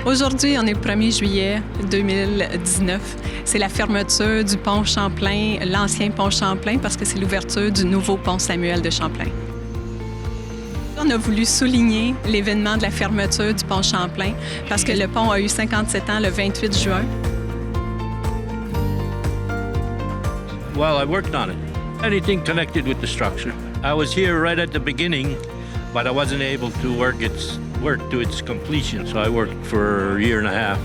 Aujourd'hui, on est le 1er juillet 2019. C'est la fermeture du pont Champlain, l'ancien pont Champlain, parce que c'est l'ouverture du nouveau pont Samuel de Champlain. On a voulu souligner l'événement de la fermeture du pont Champlain parce que le pont a eu 57 ans le 28 juin. Well, I worked on it. Anything connected with the structure. I was here right at the beginning, but I wasn't able to work to its completion, so I worked for a year and a half.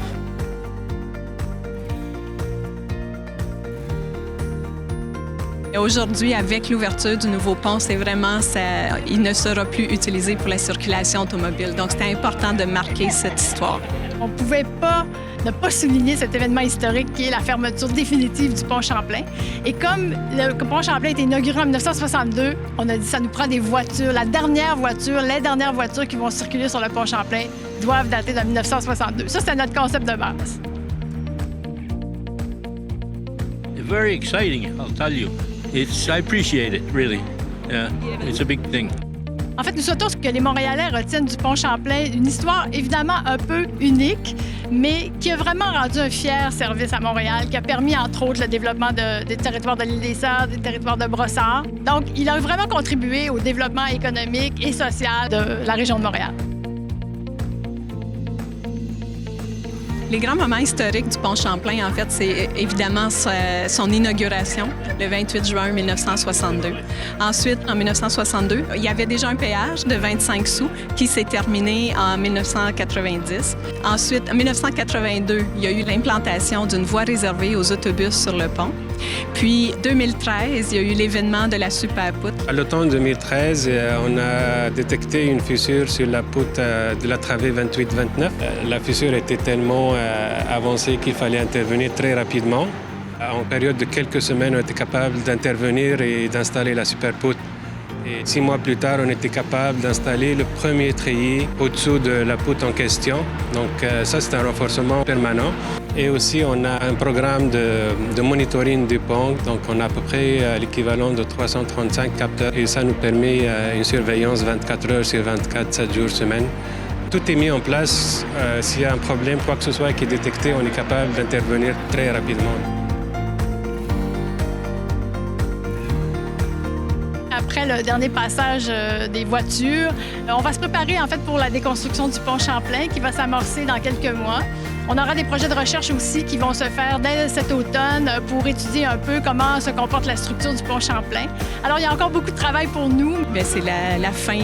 Aujourd'hui, avec l'ouverture du nouveau pont, c'est vraiment il ne sera plus utilisé pour la circulation automobile. Donc, c'était important de marquer cette histoire. On ne pouvait pas ne pas souligner cet événement historique qui est la fermeture définitive du pont Champlain. Et comme le pont Champlain a été inauguré en 1962, on a dit que ça nous prend des voitures. Les dernières voitures qui vont circuler sur le pont Champlain doivent dater de 1962. Ça, c'était notre concept de base. Very exciting, I'll tell you. I appreciate it, really. Yeah, it's a big thing. En fait, nous souhaitons que les Montréalais retiennent du pont Champlain une histoire évidemment un peu unique, mais qui a vraiment rendu un fier service à Montréal, qui a permis, entre autres, le développement des territoires de l'île des Sœurs, des territoires de Brossard. Donc, il a vraiment contribué au développement économique et social de la région de Montréal. Les grands moments historiques du pont Champlain, en fait, c'est évidemment son inauguration, le 28 juin 1962. Ensuite, en 1962, il y avait déjà un péage de 25 sous qui s'est terminé en 1990. Ensuite, en 1982, il y a eu l'implantation d'une voie réservée aux autobus sur le pont. Puis, 2013, il y a eu l'événement de la Super-Poutre. À l'automne 2013, on a détecté une fissure sur la poutre de la travée 28-29. La fissure était tellement avancée qu'il fallait intervenir très rapidement. En période de quelques semaines, on était capable d'intervenir et d'installer la Super-Poutre. Et 6 mois plus tard, on était capable d'installer le premier treillis au-dessous de la poutre en question. Donc ça, c'est un renforcement permanent. Et aussi, on a un programme de monitoring du pont. Donc on a à peu près l'équivalent de 335 capteurs. Et ça nous permet une surveillance 24 heures sur 24, 7 jours semaine. Tout est mis en place. S'il y a un problème, quoi que ce soit qui est détecté, on est capable d'intervenir très rapidement. Après le dernier passage des voitures, on va se préparer en fait pour la déconstruction du pont Champlain qui va s'amorcer dans quelques mois. On aura des projets de recherche aussi qui vont se faire dès cet automne pour étudier un peu comment se comporte la structure du pont Champlain. Alors, il y a encore beaucoup de travail pour nous. C'est la fin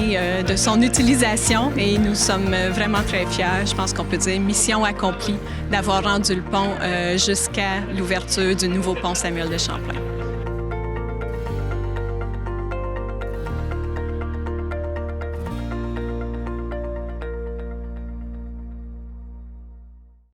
de son utilisation et nous sommes vraiment très fiers. Je pense qu'on peut dire mission accomplie d'avoir rendu le pont jusqu'à l'ouverture du nouveau pont Samuel de Champlain.